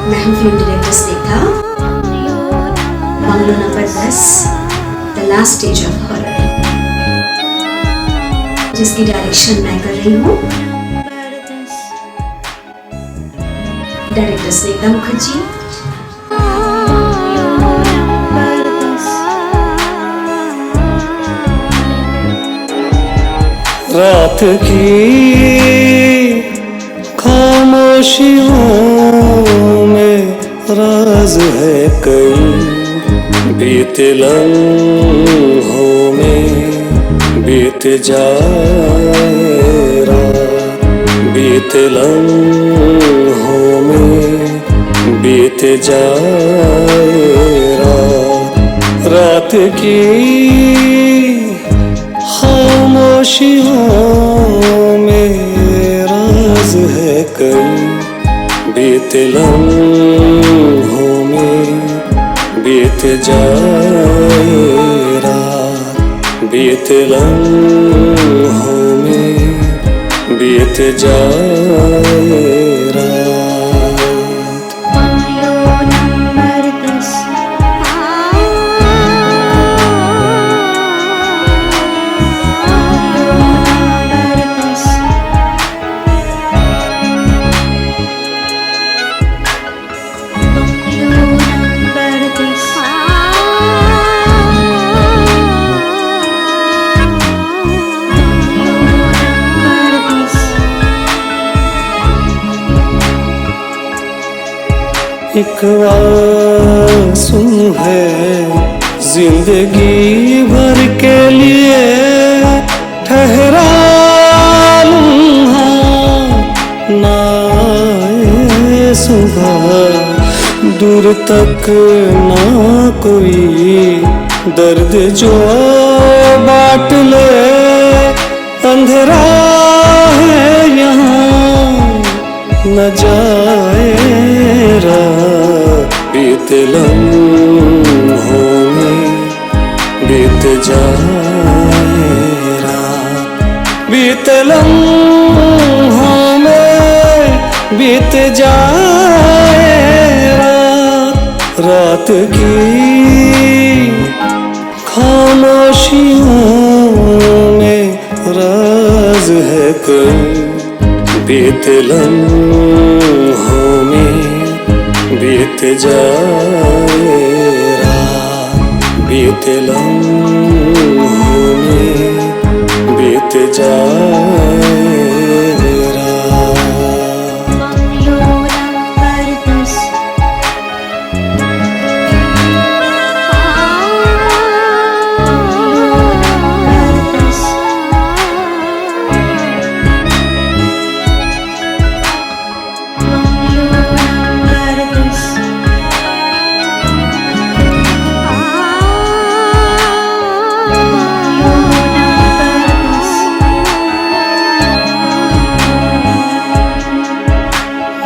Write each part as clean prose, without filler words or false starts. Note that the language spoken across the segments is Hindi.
मैं हूँ film director Sneha. Bungalow number 10 the last stage of horror, जिसकी डायरेक्शन मैं कर रही हूँ। डायरेक्टर स्नेहा मुखर्जी। रात की खामोशियों में राज है कई, बीते लम्हों में बीत जाए रात, बीते लम्हों में बीत जाए रात। रात की खामोशियों में राज है कई, बीते लम्हों में बीत जाए रात, बीते लम्हों में बीत जाए रात। एक आंसू है जिंदगी भर के लिए, ठहरा लूँगा ना आए सुबह, दूर तक ना कोई दर्द जो बांट ले, अंधेरा है यहाँ न जाए रात, बीते लम्हों में बीत जाए रात, बीते लम्हों में बीत जाए रात। रात की खामोशियों में राज है कई, बीते लम्हों में बीत जाए रात, बीते लम्हों में बीत जाए रात।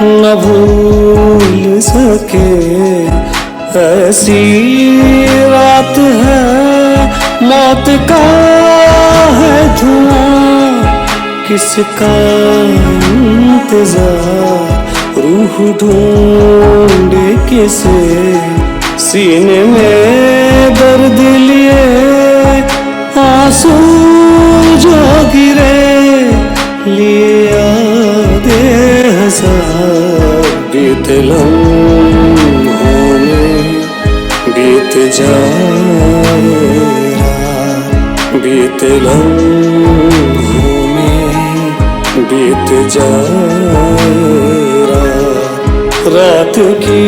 न भूल सके ऐसी रात है, मौत का है धुआं, किसका इंतजार, रूह ढूंढे किसे, सीने में दर्द लिए आंसू जो गिरे, लिए यादें हजार, बीते लम्हों में बीत जाए रात, बीते लम्हों में बीत जाए रात। रात की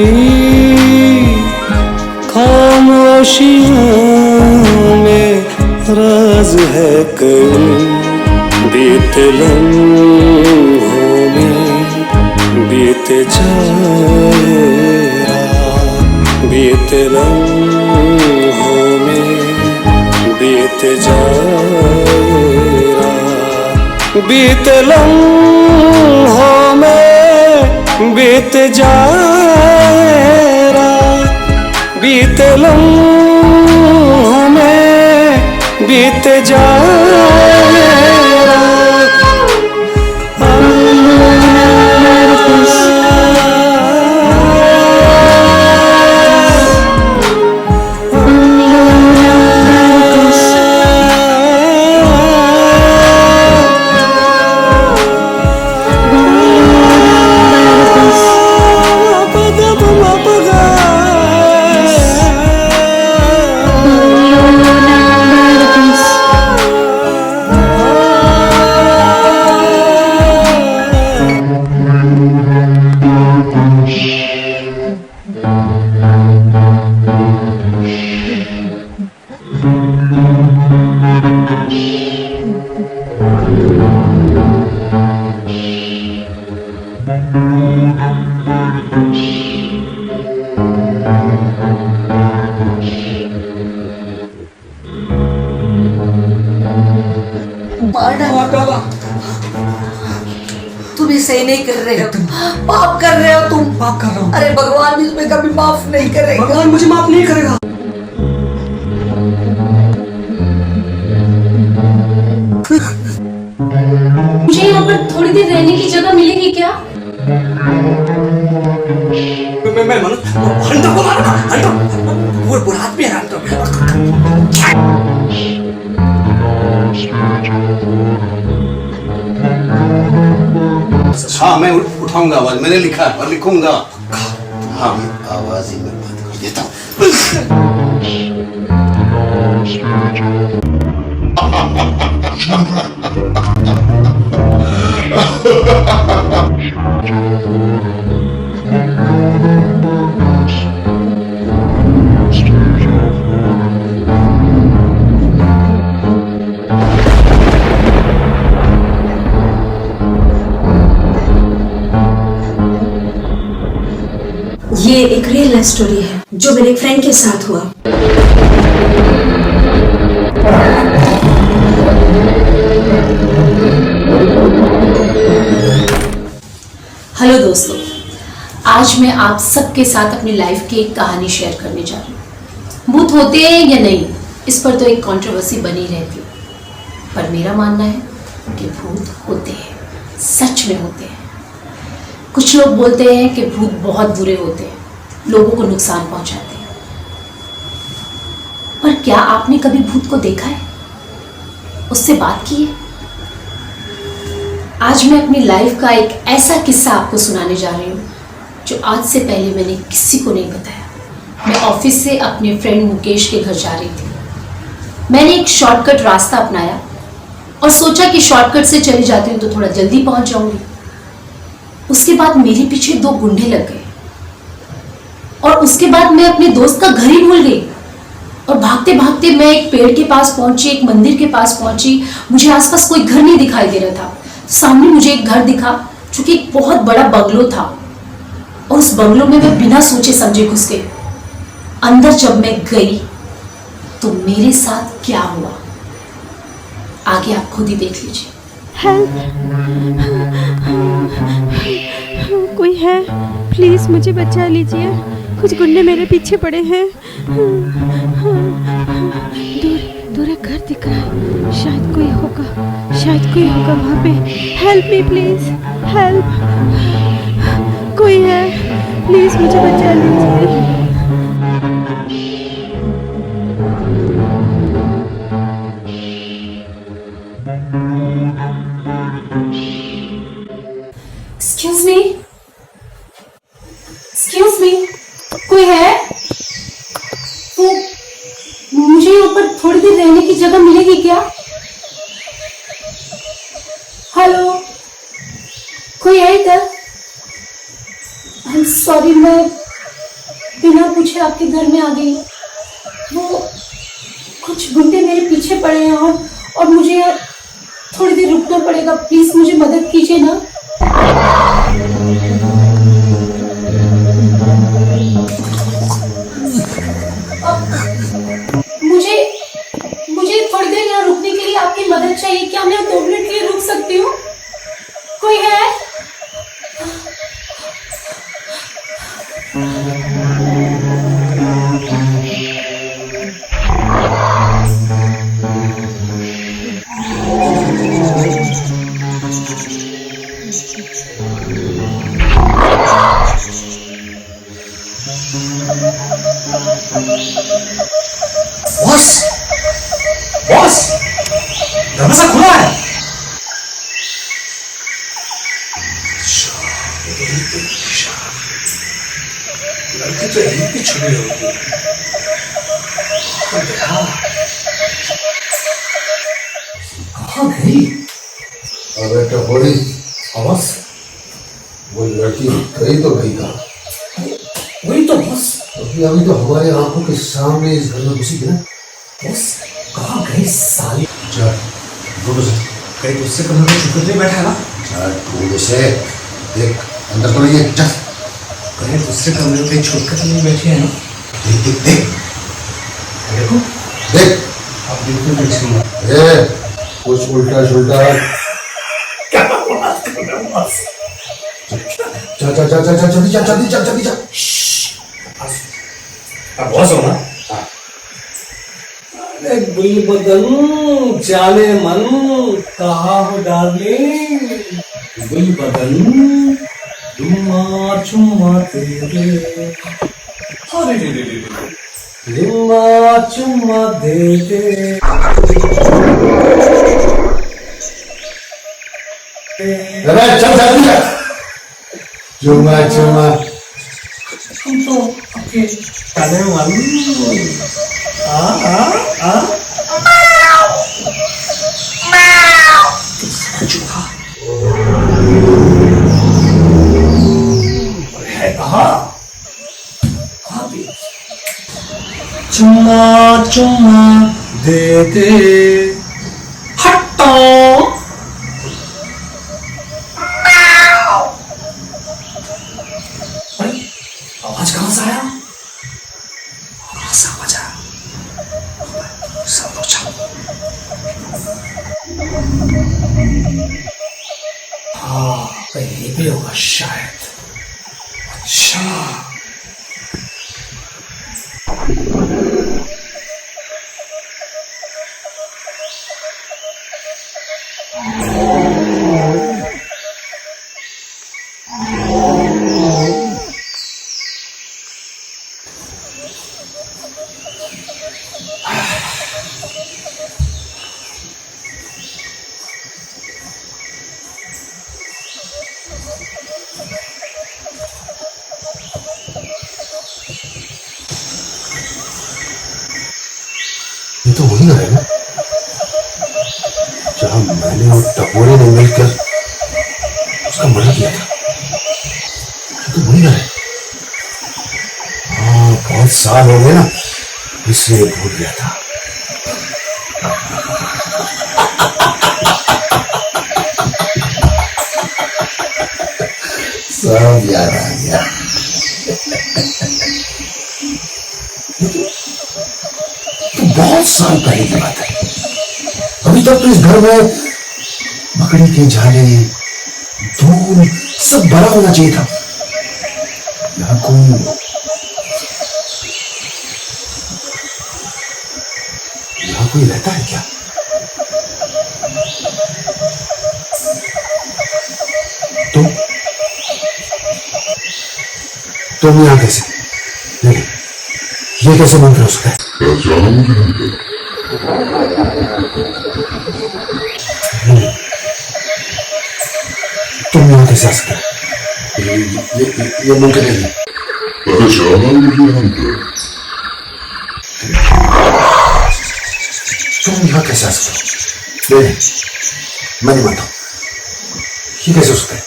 खामोशियों में राज है कई, बीते लम्हों में बीत जाए रात, बीते लम्हों में बीत जाए रात, बीते लम्हों में बीत जाए रात, बीते लम्हों में बीत जाए रात। तुम ये सही नहीं कर रहे हो, पाप कर रहे हो तुम। पाप कर रहा हूँ। अरे भगवान भी तुम्हें कभी माफ नहीं करेगा। भगवान मुझे माफ नहीं करेगा। मुझे यहाँ पर थोड़ी देर रहने की जगह मिलेगी क्या? मैं मनोज हंटर को मारूंगा, हंटर वो बुरा आदमी है हंटर। हाँ मैं उठाऊंगा आवाज, मैंने लिखा और लिखूंगा। हाँ मैं आवाज ही में बंद कर देता हूँ। ये एक रियल लाइफ स्टोरी है जो मेरे एक फ्रेंड के साथ हुआ। हेलो दोस्तों, आज मैं आप सबके साथ अपनी लाइफ की एक कहानी शेयर करने जा रही हूँ। भूत होते हैं या नहीं, इस पर तो एक कंट्रोवर्सी बनी रहती है, पर मेरा मानना है कि भूत होते हैं, सच में होते हैं। कुछ लोग बोलते हैं कि भूत बहुत बुरे होते हैं, लोगों को नुकसान पहुंचाते हैं, पर क्या आपने कभी भूत को देखा है, उससे बात की है? आज मैं अपनी लाइफ का एक ऐसा किस्सा आपको सुनाने जा रही हूँ जो आज से पहले मैंने किसी को नहीं बताया। मैं ऑफिस से अपने फ्रेंड मुकेश के घर जा रही थी। मैंने एक शॉर्टकट रास्ता अपनाया और सोचा कि शॉर्टकट से चली जाती हूँ तो थोड़ा जल्दी पहुंच जाऊंगी। उसके बाद मेरे पीछे 2 गुंडे लग गए और उसके बाद मैं अपने दोस्त का घर ही भूल गई और भागते भागते मैं एक पेड़ के पास पहुंची, एक मंदिर के पास पहुंची। मुझे आसपास कोई घर नहीं दिखाई दे रहा था। सामने मुझे एक घर दिखा जो कि एक बहुत बड़ा बंगलो था और उस बंगलो में मैं बिना सोचे समझे घुस गई। अंदर जब मैं गई तो मेरे साथ क्या हुआ आगे आप खुद ही देख लीजिए। कोई है, प्लीज मुझे बचा लीजिए, कुछ गुंडे मेरे पीछे पड़े हैं। दूर दूर एक घर दिख रहा है, शायद कोई होगा वहाँ पे। हेल्प मी प्लीज, हेल्प, कोई है, प्लीज मुझे बचा लीजिए। एक्सक्यूज मी, कोई है? तो मुझे ऊपर थोड़ी देर रहने की जगह मिलेगी क्या? हेलो, कोई है इधर? आई एम सॉरी, मैं बिना पूछे आपके घर में आ गई। वो कुछ गुंडे मेरे पीछे पड़े हैं और मुझे थोड़ी देर रुकना पड़ेगा। प्लीज मुझे मदद कीजिए ना। मुझे थोड़ी देर यहाँ रुकने के लिए आपकी मदद चाहिए। क्या मैं 2 मिनट के लिए रुक सकती हूँ? कोई है? बॉस, दरवाजा खुला है। लड़की तो यहीं पे छुपी होगी। कहाँ गई? अबे टपोरी, बॉस, वो लड़की गई तो गई था। वही तो बॉस। अभी तो हमारे आंखों के सामने इस घर में घुसी थी ना। बॉस, कहाँ गई साली? चल, कहीं गुस्से करने को चुप करके बैठा है ना? चल, तू उसे देख। अंदर तो रहिए, चल। कहीं दूसरे कमरे में छोड़कर तो नहीं बैठे हैं ना? देख देख देख देखो, देख। आप बिल्कुल टेंशन मत। ए, कुछ उल्टा सुल्टा। क्या बात कर रहे हो बॉस? चल चल चल चल चल, जल्दी चल, जल्दी चल, जल्दी चल। अब बॉस हो ना? अरे गुलबदन जाने मन, कहाँ हो डार्लिंग? गुलबदन चुम्मा चुम्मा दे, अरे चुम्मा चुम्मा दे। अरे चल जल्दी चल। चुमा चुमा। हम तो आपके जाने मन। चूहा है कहाँ? चुम्मा चुम्मा दे दे, हटो। अरे आवाज कहाँ से आया? कहाँ से आवाज आया? सब लोग जाओ। हाँ, कहीं भी होगा शायद। अच्छा, ये तो वही है ना जहां मैंने और टपोरे ने मिलकर उसका मर्डर किया था। ये तो वही है। हाँ, बहुत साल हो गए ना, इसलिए भूल गया था। सब याद आ गया। तो बहुत साल पहले की बात है। अभी तक तो इस घर में मकड़ी के झाले, धूल सब भरा होना चाहिए था। यहाँ कोई रहता है क्या? तुम यहाँ कैसे? नहीं, ये कैसे मंत्र हो सकता है? तुम यहाँ कैसे आ सकते हो? ये मुमकिन नहीं है। तुम यहाँ कैसे आ सकते हो? नहीं, मैं नहीं मानता। ये कैसे हो सकता है?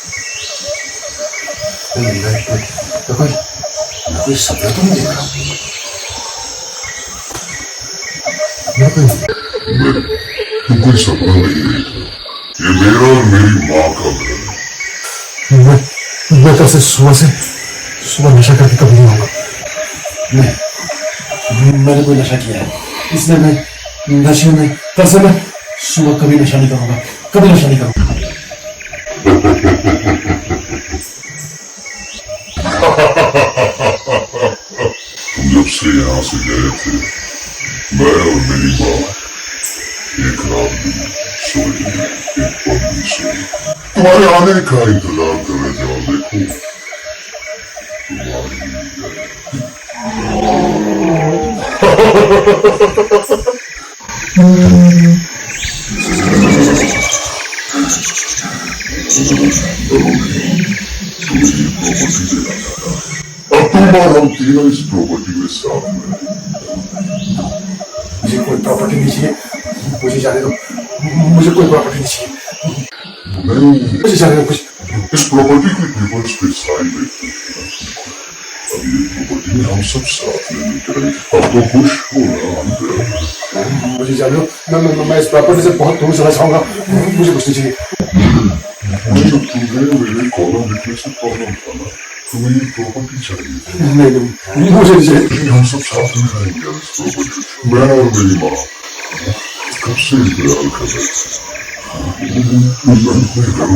मैं कोई सपना तो नहीं देख रहा हूँ। तुम कोई सपना नहीं देखा। ये मेरा और मेरी माँ का घर है। मैं कल से सुबह नशा करके कभी नहीं होगा। नहीं, मैंने कोई नशा किया है, इसलिए मैं नशे में कल से मैं सुबह कभी नशा नहीं करूंगा, कभी नशा नहीं करूंगा। तुम जब से यहाँ से गए थे, मैं और मेरी माँ एक रात भी सोई नहीं, एक पल भी सोई। तुम्हारे आने का इंतजार कर रहे थे और देखो अब तुम और हम तीनों इस प्रॉपर्टी में साथ में। मुझे कोई प्रॉपर्टी नहीं चाहिए, मुझे जाने दो। मुझे कोई प्रॉपर्टी नहीं चाहिए, नहीं, मुझे जाने दो। कुछ इस प्रॉपर्टी के पेपर्स पे साइन लेते हैं। अब ये प्रॉपर्टी में हम सब साथ में मिलकर रहेंगे। अब तो खुश हो ना अंदर। मुझे जाने दो। मैं इस प्रॉपर्टी से बहुत दूर चला जाऊंगा। मुझे कुछ नहीं चाहिए। नहीं, तो तुम्हें मेरे कॉलम लिखने से प्रॉब्लम था ना, तुम्हें ये प्रॉपर्टी चाहिए थी। नहीं मुझे चाहिए। लेकिन हम सब साथ में रहेंगे इस प्रॉपर्टी। मैं और मेरी माँ कब से इंतजार कर रहे थे। मैं करूँगा।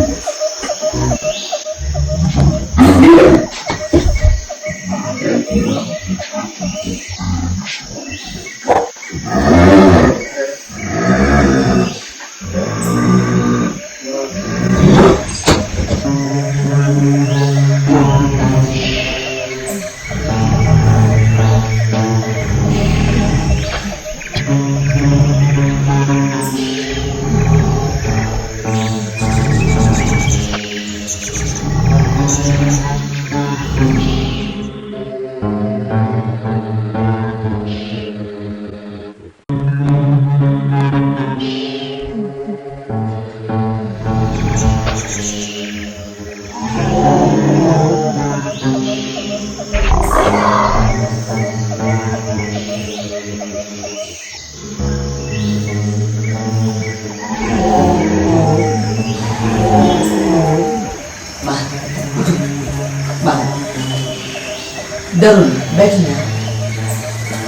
डरो नहीं, बैठिए यहाँ।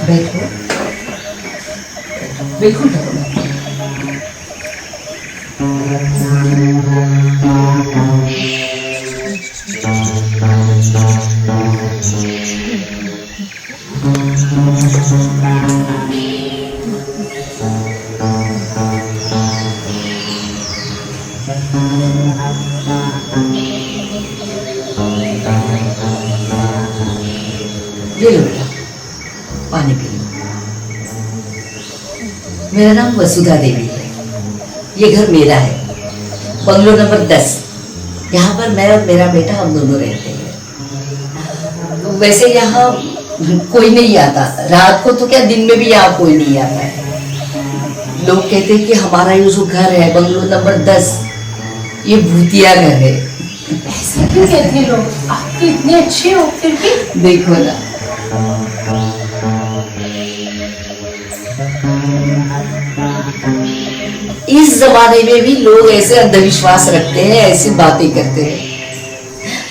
बैठो, बिल्कुल डरो नहीं। ये लो बेटा, पानी पी लो। मेरा नाम वसुधा देवी है। ये घर मेरा है, बंगलो नंबर 10। यहाँ पर मैं और मेरा बेटा हम दोनों रहते हैं। वैसे यहाँ कोई नहीं आता, रात को तो क्या दिन में भी यहाँ कोई नहीं आता है। लोग कहते हैं कि हमारा ये जो घर है बंगलो नंबर 10 ये भूतिया घर है। ऐसा क्यों कहते हैं लोग? आप तो इतने अच्छे हो फिर भी। देखो ना, इस जमाने में भी लोग ऐसे अंधविश्वास रखते हैं, ऐसी बातें करते हैं।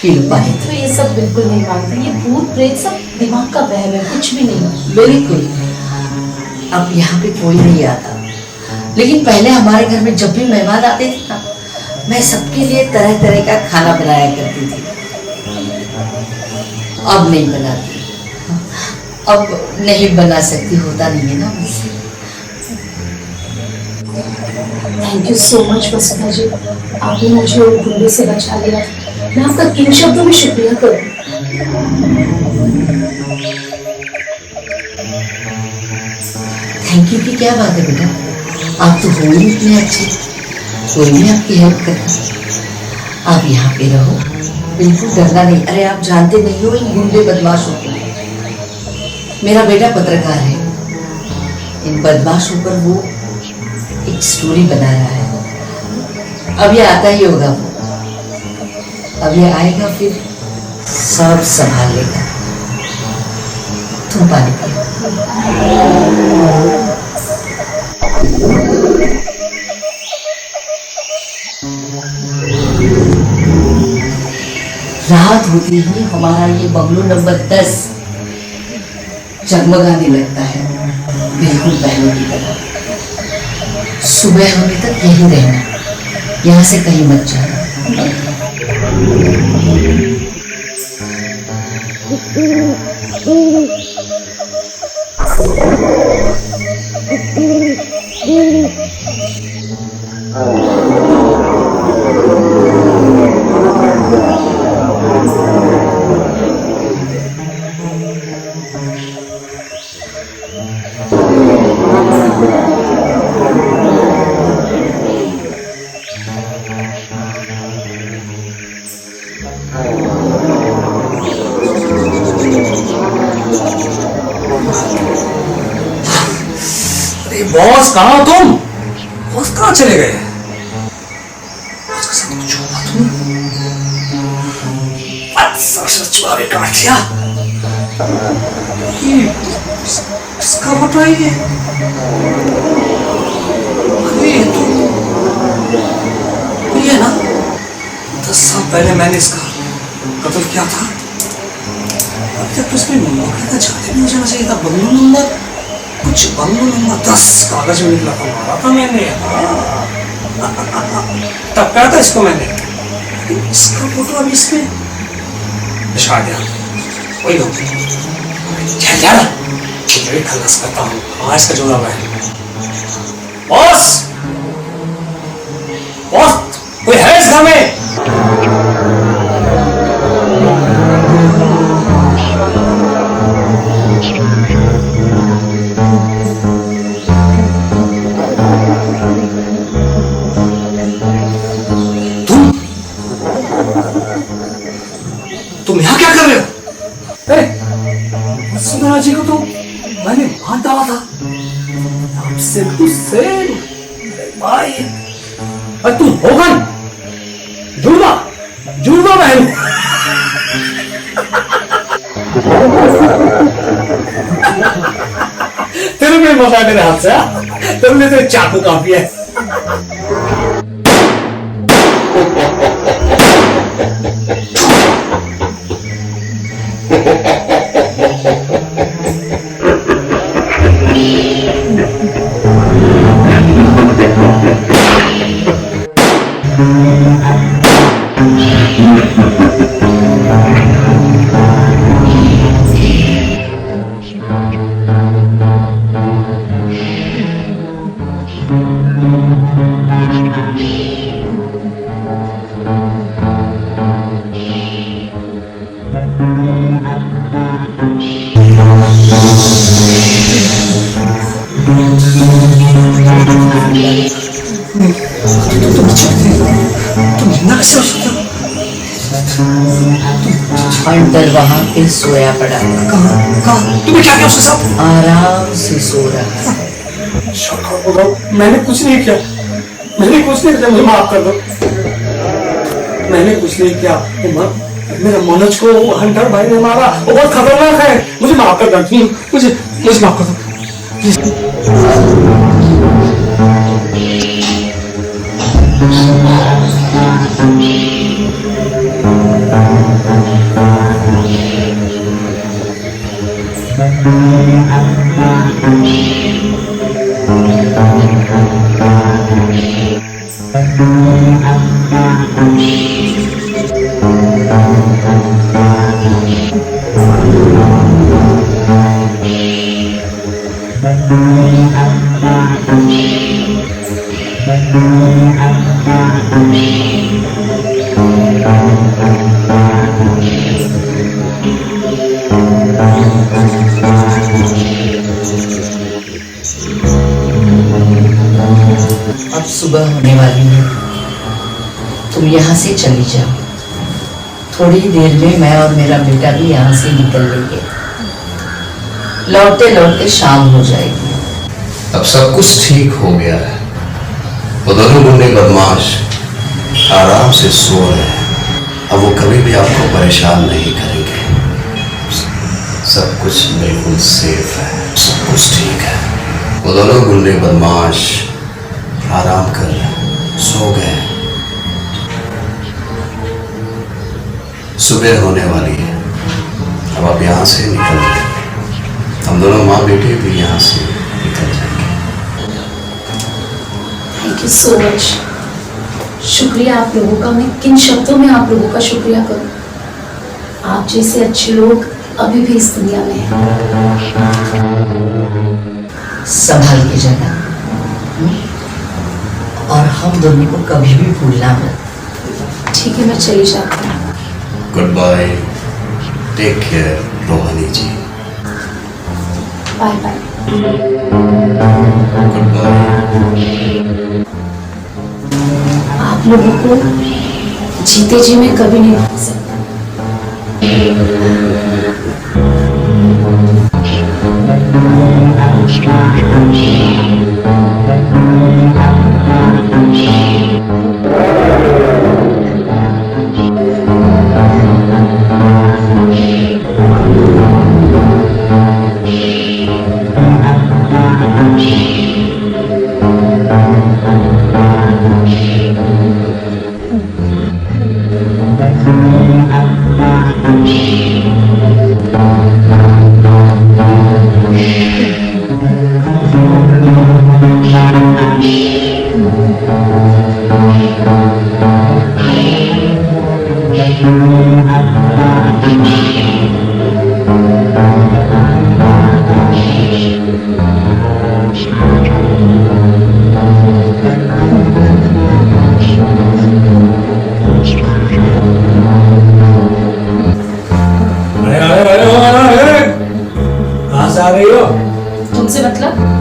पी लो पानी। तो ये सब बिल्कुल नहीं मानते, ये भूत प्रेत सब दिमाग का वहम है, कुछ भी नहीं। बिल्कुल। अब यहाँ पे कोई नहीं आता, लेकिन पहले हमारे घर में जब भी मेहमान आते थे ना, मैं सबके लिए तरह तरह का खाना बनाया करती थी। अब नहीं बनाती, अब नहीं बना सकती, होता नहीं है ना मुझसे। थैंक यू सो मच वसुधा जी, आपने मुझे उन गुंडे से बचा लिया। मैं आपका किन शब्दों में शुक्रिया करूं। थैंक यू की क्या बात है बेटा, आप तो हो ही इतने अच्छे, कोई भी आपकी हेल्प करता। आप यहाँ पे रहो, बिल्कुल डरना नहीं। अरे आप जानते नहीं हो इन गुंडे बदमाशों को। मेरा बेटा पत्रकार है, इन बदमाशों पर वो एक स्टोरी बना रहा है। अब ये आता ही होगा वो, अब ये आएगा फिर सब संभाल लेगा। तुम पानी पियो। रात होती ही हमारा ये बंगलो नंबर 10 जगमगाने लगता है, बिल्कुल पहले की तरह। सुबह होने तक यहीं रहना, यहाँ से कहीं मत जाना। बॉस कहाँ हो तुम? बॉस कहाँ चले गए? बॉस के साथ कुछ हुआ तुम? चुरा के काट लिया। किसका बटवा है ये? अरे ये तो ये है ना, पहले मैंने इसका कत्ल किया था। अभी तक तो इसमें मौके का जाने भी हो जाना चाहिए था। बंगलो नंबर 10 कागज में निकला था, मारा था मैंने। तब कहा था इसको मैंने, इसका फोटो अभी इसमें बिछा दिया। वही हो खिचड़ी खल्लास करता हूँ। हाँ, इसका जोड़ा हुआ है। बॉस बॉस, कोई है इस घर में? तुम यहाँ क्या कर रहे हो? सुधा जी को तो मैंने मार डाला था। आपसे तो सेम भाई। और तुम होगन जुड़वा बहन। तेरे में मजा मेरे हाथ से। तुमने तो चाकू काफी है। अंदर वहां पे सोया पड़ा है। कहाँ? तुम्हें क्या किया उसके साथ? आराम से सो रहा है। मैंने कुछ नहीं किया। मैंने कुछ नहीं किया, मुझे माफ कर दो। मैंने कुछ नहीं किया। मेरा मनोज को हंटर भाई ने मारा, वो बहुत खतरनाक है। मुझे माफ कर दो। मुझे माफ कर दो। अब सुबह होने वाली है, तुम यहाँ से चली जाओ। थोड़ी देर में मैं और मेरा बेटा भी यहाँ से निकल लेंगे। लौटते लौटते शाम हो जाएगी। अब सब कुछ ठीक हो गया है। वो दोनों गुंडे बदमाश आराम से सो रहे हैं। अब वो कभी भी आपको परेशान नहीं करेंगे। सब कुछ बिल्कुल सेफ है, सब कुछ ठीक है। वो दोनों गुंडे बदमाश आराम कर सो गए। सुबह होने वाली है। अब आप यहाँ से निकल जाए। हम दोनों माँ बेटे भी यहाँ से निकल जाएंगे। Thank you so much. शुक्रिया आप लोगों का। मैं किन शब्दों में आप लोगों का शुक्रिया करूं? आप जैसे अच्छे लोग अभी भी इस दुनिया में हैं। संभाल के जाना, और हम दोनों को कभी भी भूलना मत। ठीक है, मैं चली जाती हूँ। Goodbye, take care Rohani ji. Bye bye. Goodbye. आप लोगों को जीते जी मैं कभी नहीं भूल सकता।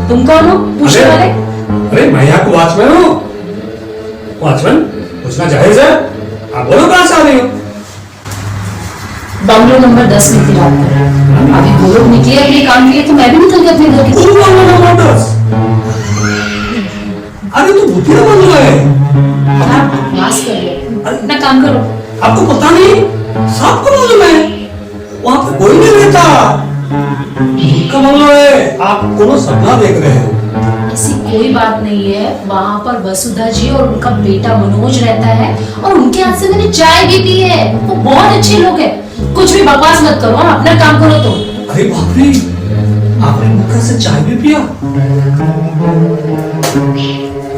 तुम कौन हो पूछने वाले? अरे मैं यहाँ को वॉचमैन हूँ। वॉचमैन पूछना जायज है? आप बोलो कहाँ से आ रही हो? बंगलो नंबर 10 में थी रात को। अभी वो लोग निकले अपने काम के लिए तो मैं भी निकल गई अपने घर की तरफ। अरे तो भूतिया बंगला है। आप बकवास कर रहे हो, अपना काम करो। आपको पता नहीं? सबको मालूम है वहाँ पे कोई नहीं रहता। भूत का बंगला है। आप कोनो सपना देख रहे हो। ऐसी कोई बात नहीं है। वहाँ पर वसुधा जी और उनका बेटा मनोज रहता है और उनके हाथ से मैंने चाय भी पी है। वो बहुत अच्छे लोग हैं। कुछ भी बकवास मत करो और अपना काम करो तुम। अरे बाप रे, आपने मुखर से चाय भी पिया?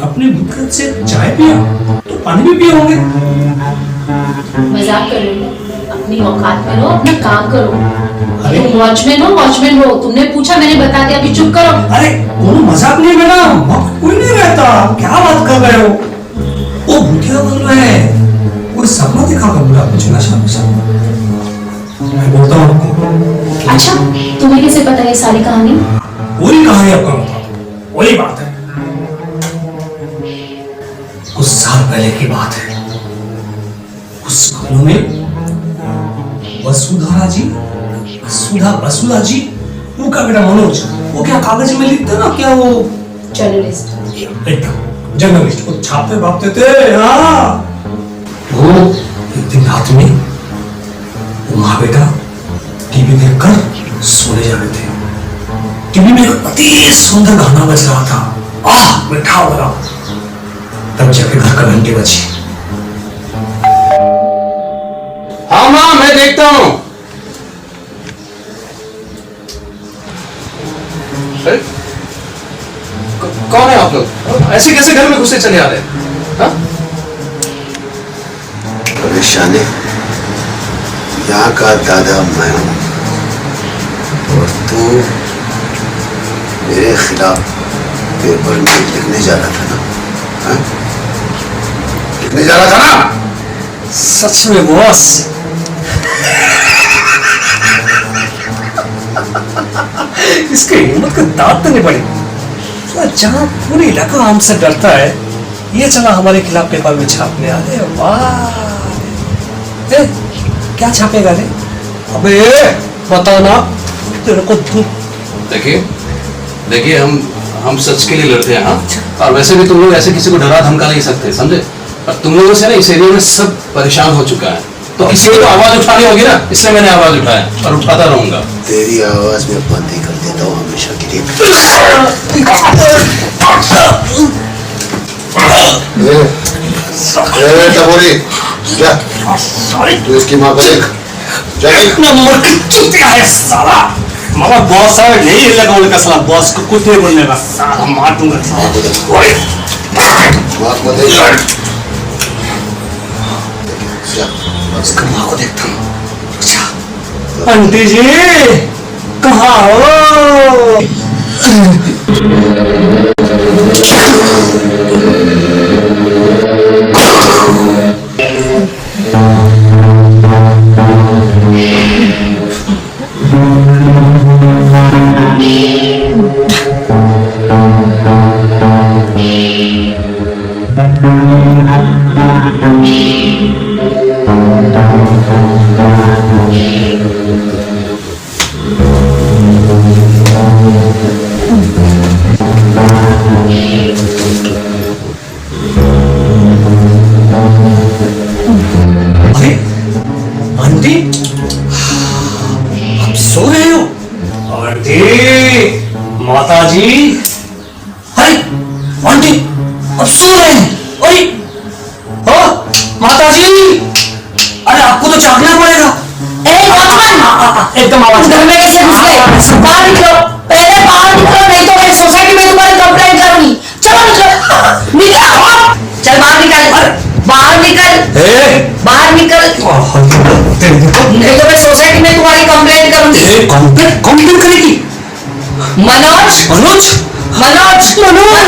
अपने मुखर से चाय पिया तो पानी भी पिए होंगे। मजाक कर रहे हो? अपनी औकात में रहो, अपना काम करो। अरे तुम वॉचमैन हो, वॉचमैन रहो। तुमने पूछा, मैंने बता दिया, अभी चुप करो। अरे कोनो मजाक नहीं मैडम, वहाँ पे कोई नहीं रहता। क्या बात कर रहे हो? वो भूतिया बंगला है। कोई सपना दिखा कर बोला कुछ नशा नशा। मैं बोलता हूँ आपको। अच्छा, तुम्हें कैसे पता है सारी कहानी? पूरी कहानी आपको बता दो। वही बात है, कुछ साल पहले की बात है। उस बंगलों में वसुधा जी, उनका बेटा मनोज, वो क्या कागज में लिखते ना, क्या वो जर्नलिस्ट। एकदम जर्नलिस्ट, वो छापते बापते थे। हाँ, वो एक दिन रात में वो माँ बेटा टीवी देखकर सोने जा रहे थे। टीवी में एक अति सुंदर गाना बज रहा था। आह, बैठा हो रहा। तब जाके घर का घंटी बजी। हाँ माँ, मैं देखता हूँ। कौन है आप लोग? ऐसे कैसे घर में घुसे चले आ रहे हैं? हाँ? परेशानी, यहाँ का दादा मैं हूँ और तू मेरे खिलाफ पेपर में लिखने जा रहा था ना? हाँ? लिखने जा रहा था ना? सच में बॉस? इसके हिम्मत का दांत नहीं पड़ी। जहाँ पूरी इलाका हमसे डरता है, ये चला हमारे खिलाफ पेपर में छापने आ रहे। वाह, क्या छापेगा रे? अबे बता ना, तेरे को देखिए हम सच के लिए लड़ते हैं। हाँ, और वैसे भी तुम लोग ऐसे किसी को डरा धमका नहीं सकते, समझे? और तुम लोगों से ना इस एरिया में सब परेशान हो चुका है, तो किसी को तो आवाज उठानी होगी ना, इसलिए मैंने आवाज उठाया और उठाता रहूंगा। तेरी आवाज में बंदी कर देता हूँ हमेशा के लिए। टपोरी, क्या तू इसकी माँ को देख। नंबर की चुतिया है साला। मामा बॉस है, नहीं लगा उनका साला। बॉस को कुछ नहीं बोलने का साला, मार दूंगा। माँ को देख। उसका माँ को देखता हूँ। आंटी जी कहाँ हो? अरे आंटी, आप सो रहे हो? आंटी, माता जी। अरे आंटी, आप सो रहे हैं? अरे माता जी, अरे आपको तो जागना पड़ेगा। एकदम आवाज घर में कैसे घुस गए? बाहर निकलो, पहले बाहर निकलो, नहीं तो मैं सोसाइटी में तुम्हारी कंप्लेंट करूंगी। चलो निकलो, निकलो, चल बाहर निकल, बाहर निकल, बाहर निकल, नहीं तो मैं सोसाइटी में तुम्हारी कंप्लेंट करूंगी। कंप्लेंट करेगी? मनोज, मनोज, मनोज, मनोज,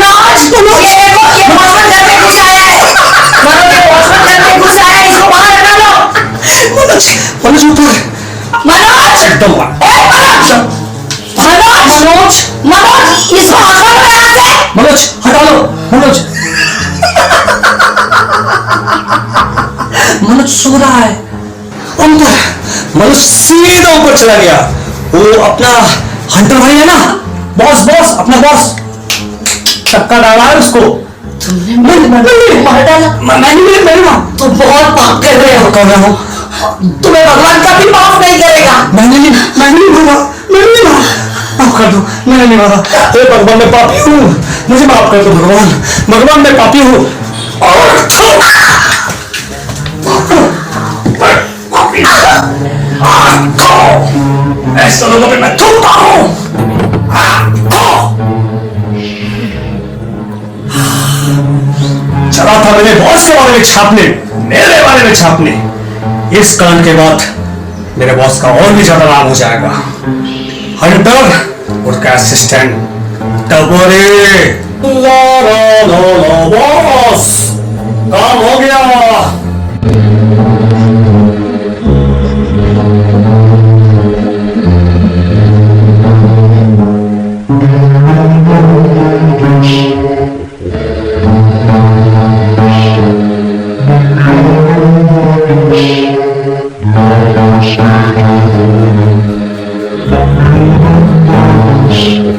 मनोज, ये देखो, ये वॉचमैन घर में घुस आया है। मनोज, ये वॉचमैन घर में घुस आया है, इसको बाहर हटा लो। मनोज, मनोज ऊपर। मनोज, एकदम मनोज, मनोज मनोज इसको आंखों में यहाँ से। मनोज हटा लो मनोज। मनोज सो रहा है ऊपर। मनोज सीधा ऊपर चला गया। वो अपना हंटर भाई है ना, बॉस बॉस अपना बॉस, टक्का डाला है उसको। तुमने मार डाला। मैंने तुम बहुत पाप कर रहे हो। कर रहा हूँ। तुम्हें भगवान कभी माफ नहीं करेगा। मैंने नहीं मारा, माफ कर दो, मैंने नहीं मारा। हे भगवान मैं पापी हूँ, मुझे माफ कर दो भगवान, भगवान मैं पापी हूँ। और ऐसे लोगों पे मैं थूकता हूँ। चला था मेरे बॉस के बारे में छापने, मेरे बारे में छापने। इस कांड के बाद मेरे बॉस का और भी ज्यादा नाम हो जाएगा। हंटर और का असिस्टेंट टबोरे। बॉस काम हो गया।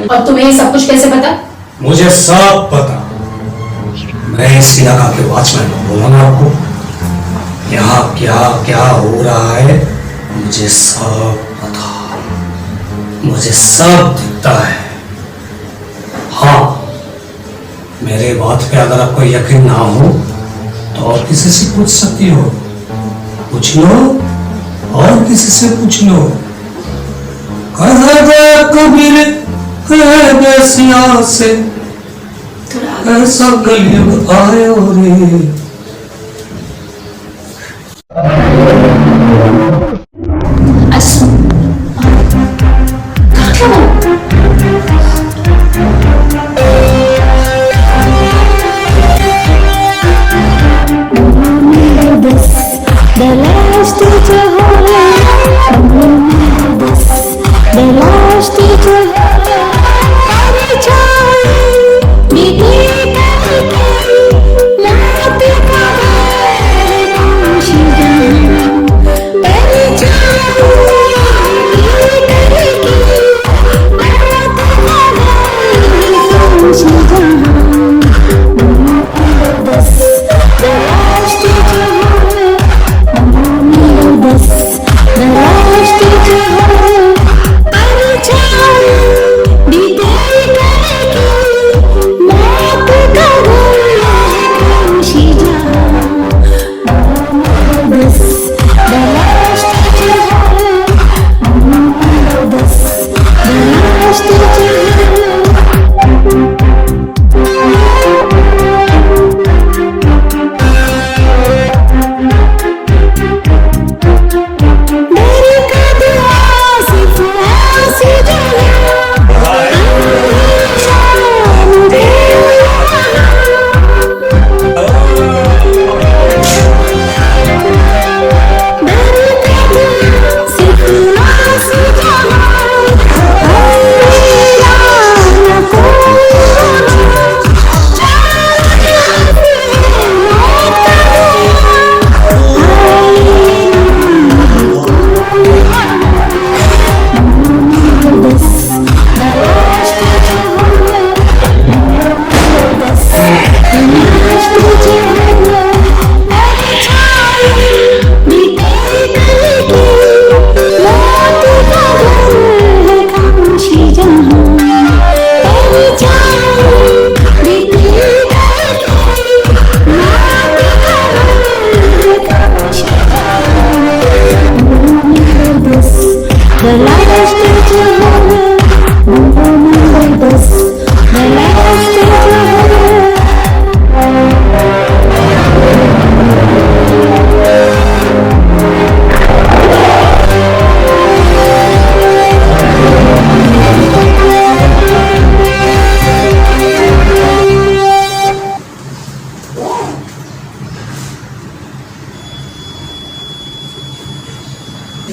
और तुम्हें ये सब कुछ कैसे पता? मुझे सब पता। मैं इस इलाका के वॉचमैन को बोला ना आपको, यहाँ क्या क्या हो रहा है मुझे सब पता, मुझे सब दिखता है। हाँ, मेरे बात पे अगर आपको यकीन ना हो तो और किसी से पूछ सकती हो, पूछ लो और किसी से पूछ लो। कबीर से ऐसा कलयुग आयो रे।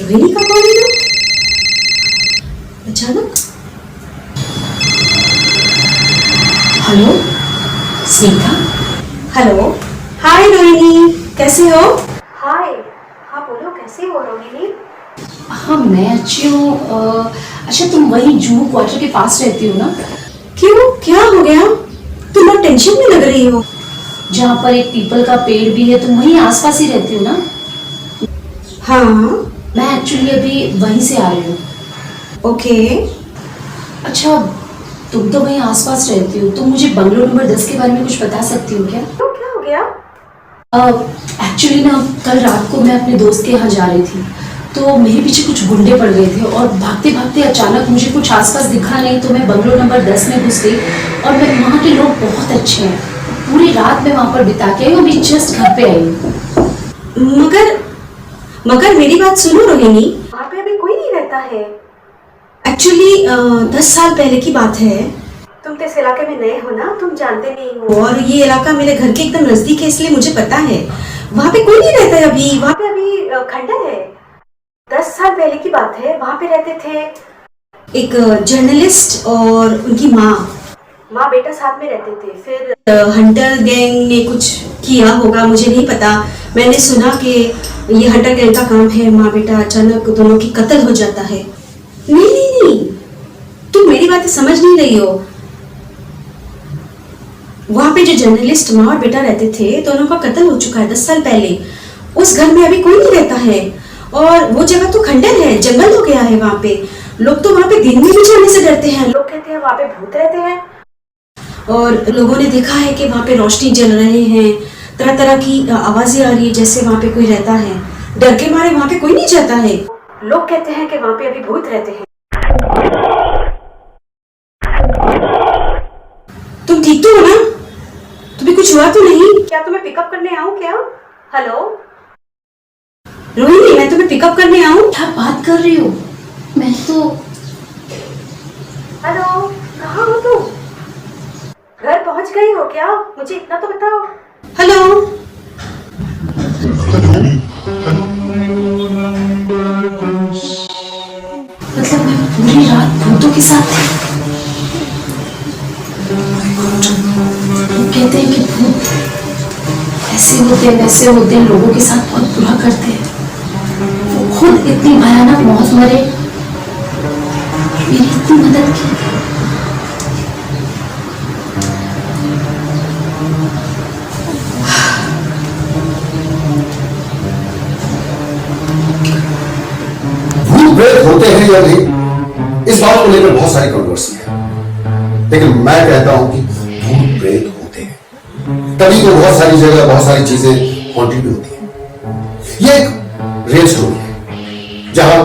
रोहिणी का कॉल है? अचानक हेलो स्नेहा। हेलो, हाय रोहिणी, कैसे हो? हाय। हाँ बोलो, कैसी हो रोहिणी? हाँ मैं अच्छी हूँ। अच्छा तुम वही जूहू क्वार्टर के पास रहती हो ना? क्यों, क्या हो गया? तुम बहुत टेंशन में लग रही हो। जहाँ पर एक पीपल का पेड़ भी है, तुम वहीं आसपास ही रहती हो ना? हाँ। मैं एक्चुअली अभी वहीं से आ रही हूँ। ओके। अच्छा तुम तो वहीं आसपास रहती हो, तुम मुझे बंगलो नंबर 10 के बारे में कुछ बता सकती हो क्या? क्यों, क्या हो गया? एक्चुअली ना कल रात को मैं अपने दोस्त के यहाँ जा रही थी, तो मेरे पीछे कुछ गुंडे पड़ गए थे और भागते भागते अचानक मुझे कुछ आसपास दिखा नहीं, तो मैं बंगलो नंबर 10 में घुस गई। और मैं वहाँ के लोग बहुत अच्छे हैं, पूरी रात मैं वहाँ पर बिता के आई, अभी जस्ट घर पे आई हूँ। मगर मेरी बात सुनो रोहिणी, वहाँ पे अभी कोई नहीं रहता है। एक्चुअली 10 साल पहले की बात है। तुम तो इस इलाके में नए हो ना, तुम जानते नहीं हो। और ये इलाका मेरे घर के एकदम नजदीक है, इसलिए मुझे पता है। वहाँ पे कोई नहीं रहता है अभी। वहाँ पे अभी खंडर है। 10 साल पहले की बात है, वहाँ पे रहते थे एक जर्नलिस्ट और उनकी माँ बेटा साथ में रहते थे। फिर हंटर गैंग ने कुछ किया होगा, मुझे नहीं पता। मैंने सुना कि ये हंटर गैंग का काम है, माँ बेटा अचानक दोनों की कत्ल हो जाता है। नहीं, तुम मेरी बातें समझ नहीं रही हो। वहां पे जो जर्नलिस्ट माँ और बेटा रहते थे, दोनों का कत्ल हो चुका है 10 साल पहले। उस घर में अभी कोई नहीं रहता है और वो जगह तो खंडर है, जंगल हो गया है वहाँ पे। लोग तो वहाँ पे दिन में भी जाने से डरते हैं। लोग कहते हैं वहाँ पे भूत रहते हैं। और लोगों ने देखा है कि वहाँ पे रोशनी जल रहे हैं, तरह तरह की आवाजें आ रही है, जैसे वहाँ पे कोई रहता है। डर के मारे वहाँ पे कोई नहीं जाता है। लोग कहते हैं कि वहाँ पे अभी भूत रहते हैं। तुम ठीक तो हो ना? तुम्हें कुछ हुआ तो नहीं? क्या तुम्हें पिकअप करने आऊँ क्या? हेलो रोहिणी, मैं तुम्हें पिकअप करने आऊँ? क्या बात कर रही हो? मैं तो हेलो, कहाँ हो तुम? घर पहुँच गई हो क्या? मुझे इतना तो बताओ। हेलो। मतलब मैं पूरी रात भूतों के साथ थी। लोग कहते हैं कि भूत ऐसे होते हैं वैसे होते हैं, लोगों के साथ बहुत बुरा करते हैं। वो खुद इतनी भयानक मौत मरे, मेरी इतनी मदद की। भूत प्रेत होते हैं या नहीं, इस बात को लेकर बहुत सारी कंट्रोवर्सी है, लेकिन मैं कहता हूं कि भूत प्रेत होते हैं। तभी तो बहुत सारी जगह बहुत सारी चीजें हॉन्टेड भी होती हैं। ये एक रियल स्टोरी है, जहां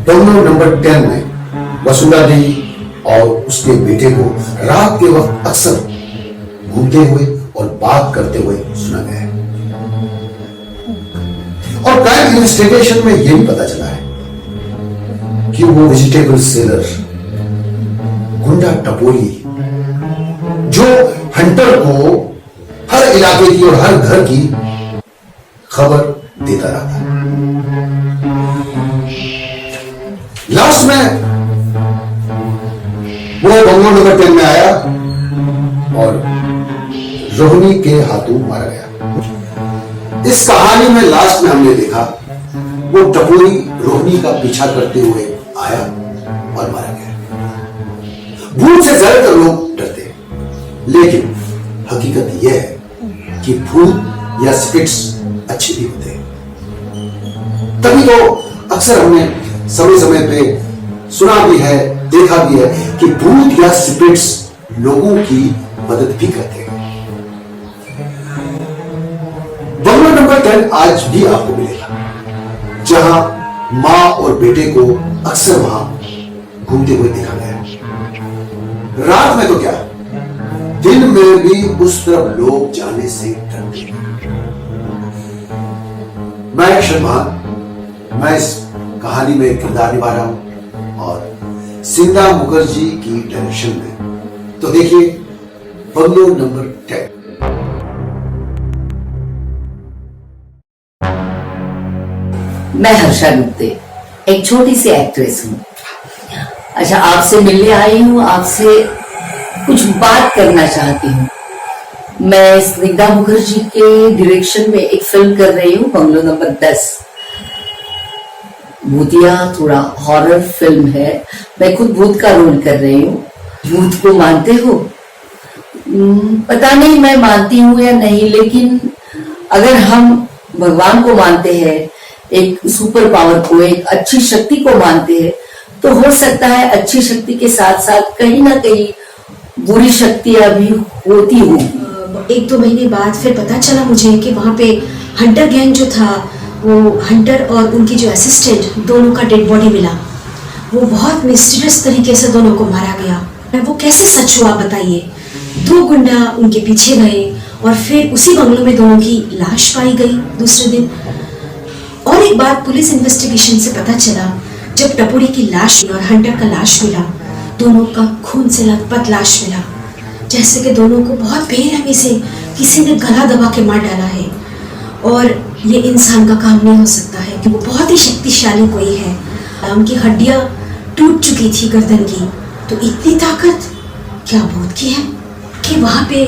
बंगलो नंबर 10 में वसुंधरा देवी और उसके बेटे को रात के वक्त अक्सर घूमते हुए और बात करते हुए सुना गया है। और क्राइम इन्वेस्टिगेशन में यह भी पता चला है कि वो वेजिटेबल सेलर, गुंडा टपोरी, जो हंटर को हर इलाके की और हर घर की खबर देता रहता है। लास्ट में वो बंगलो नंबर 10 में आया और रोहिणी के हाथों मारा गया। इस कहानी में लास्ट में हमने देखा वो टपोरी रोहिणी का पीछा करते हुए आया और मारा गया। भूत से ज्यादातर लोग डरते हैं, लेकिन हकीकत यह है कि भूत या स्पिरिट्स अच्छे भी होते हैं। तभी तो अक्सर हमने समय समय पे सुना भी है, देखा भी है कि भूत या स्पिरिट्स लोगों की मदद भी करते हैं। बंगलो नंबर 10 आज भी आपको मिलेगा, जहां मां और बेटे को अक्सर वहां घूमते हुए देखा गया। रात में तो क्या, दिन में भी उस तरफ लोग जाने से डरते हैं। मैं शर्मान, मैं इस कहानी में किरदार निभा रहा हूं और सिंधा मुखर्जी की डायरेक्शन में। तो देखिए बंगलो नंबर 10। मैं हर्षा गुप्ते, एक छोटी सी एक्ट्रेस हूँ। अच्छा, आपसे मिलने आई हूँ, आपसे कुछ बात करना चाहती हूँ। मैं स्निग्धा मुखर्जी के डायरेक्शन में एक फिल्म कर रही हूँ, बंगलो नंबर 10। भूतिया थोड़ा हॉरर फिल्म है। मैं खुद भूत का रोल कर रही हूँ। भूत को मानते हो? पता नहीं मैं मानती हूँ या नहीं, लेकिन अगर हम भगवान को मानते हैं, एक सुपर पावर को, एक अच्छी शक्ति को मानते हैं, तो हो सकता है अच्छी शक्ति के साथ साथ कहीं ना कहीं बुरी शक्तियां भी होती होंगी। 1-2 महीने बाद फिर पता चला मुझे कि वहाँ पे हंटर गैंग जो था, वो हंटर और उनकी जो असिस्टेंट, दोनों का डेड बॉडी मिला। वो बहुत मिस्टीरियस तरीके से दोनों को मारा गया। वो कैसे सच हुआ बताइए? 2 गुंडा उनके पीछे गए और फिर उसी बंगलों में दोनों की लाश पाई गई दूसरे दिन। और एक बात पुलिस इन्वेस्टिगेशन से पता चला, जब टपोरी की लाश और हंटर का लाश मिला, दोनों का खून से लथपथ लाश मिला, जैसे कि दोनों को बहुत बेरहमी से किसी ने गला दबा के मार डाला है। और ये इंसान का काम नहीं हो सकता है कि वो बहुत ही शक्तिशाली कोई है। उनकी हड्डियां टूट चुकी थी गर्दन की, तो इतनी ताकत क्या भूत की है कि वहाँ पे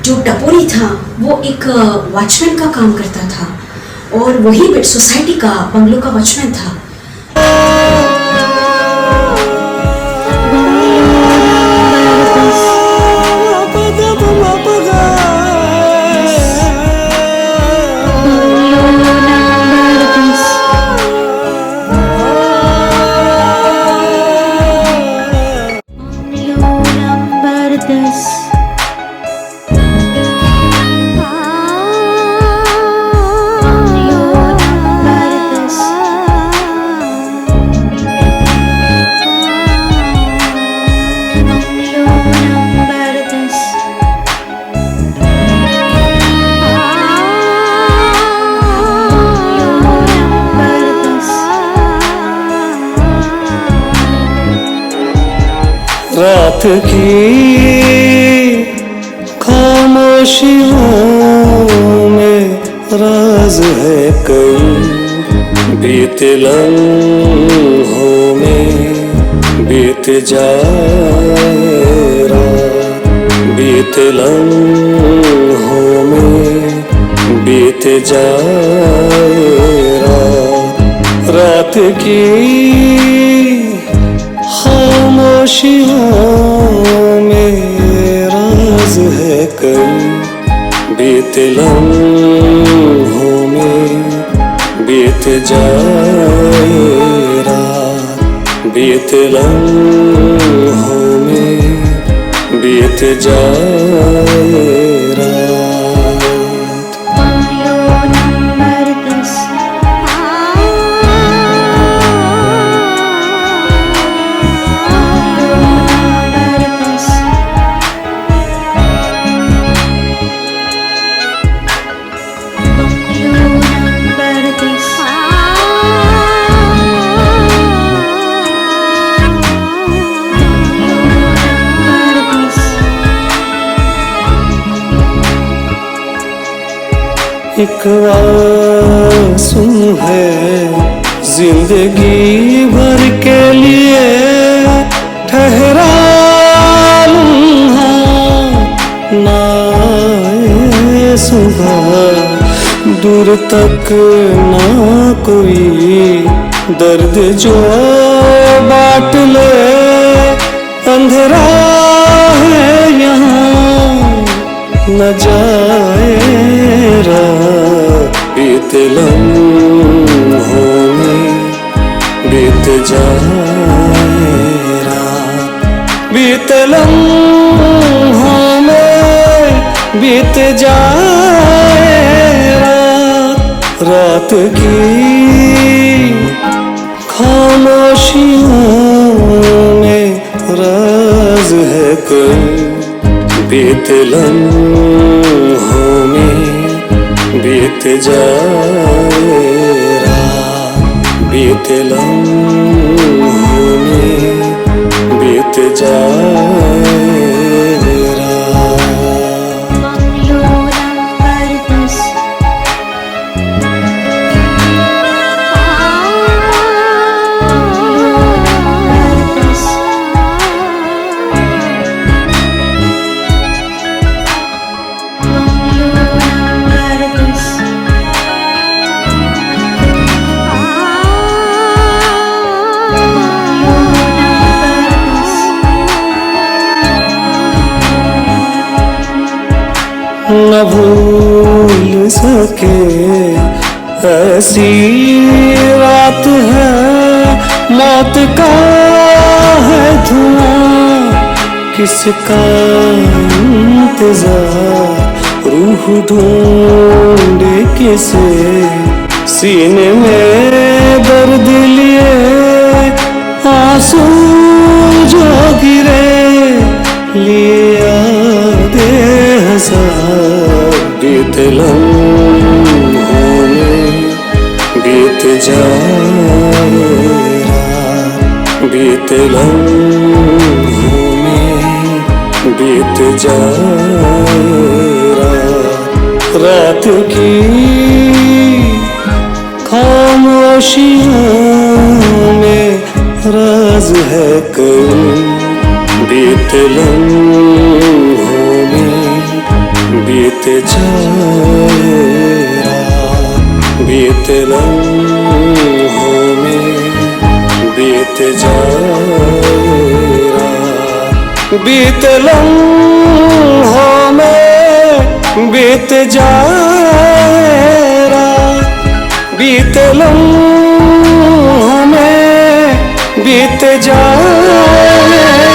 जो टपोरी था वो एक वॉचमैन का काम करता था, और वही बिट सोसाइटी का बंगलो का वॉचमैन था। रात की खामोशियों में राज है कई, बीते लम्हों में बीत जाए रात, बीते लम्हों में बीत जाए रात। रात की खामोशियों में राज है कई, बीते लम्हों में बीत जाए रात, बीते लम्हों में बीत जाए रात। एक आंसू है जिंदगी भर के लिए ठहरा लूँगा, ना आए सुबह दूर तक ना कोई दर्द जो बांट ले, अंधेरा है यहाँ न जाए रात, बीते लम्हों में बीत जाए रात, बीते लम्हों में बीत जाए रात। रात की खामोशियों में राज है कई, बीते लम्हों में बीत जाए रात, बीते लम्हों में बीत जाए रात। न भूल सके ऐसी रात है, मौत का है धुआं, किसका इंतजार, रूह ढूंढे किसे, सीने में दर्द लिए आंसू जो गिरे, लिए यादें हजार, बीते लम्हों में बीत जाए रात, बीते लम्हों में बीत जाए रात, रात की खामोशियों में राज है कई, बीते लम्हों में बीत जाए रात, बीते लम्हों में बीत जाए रात, बीते लम्हों में बीत जाए रात, बीते लम्हों में बीत जाए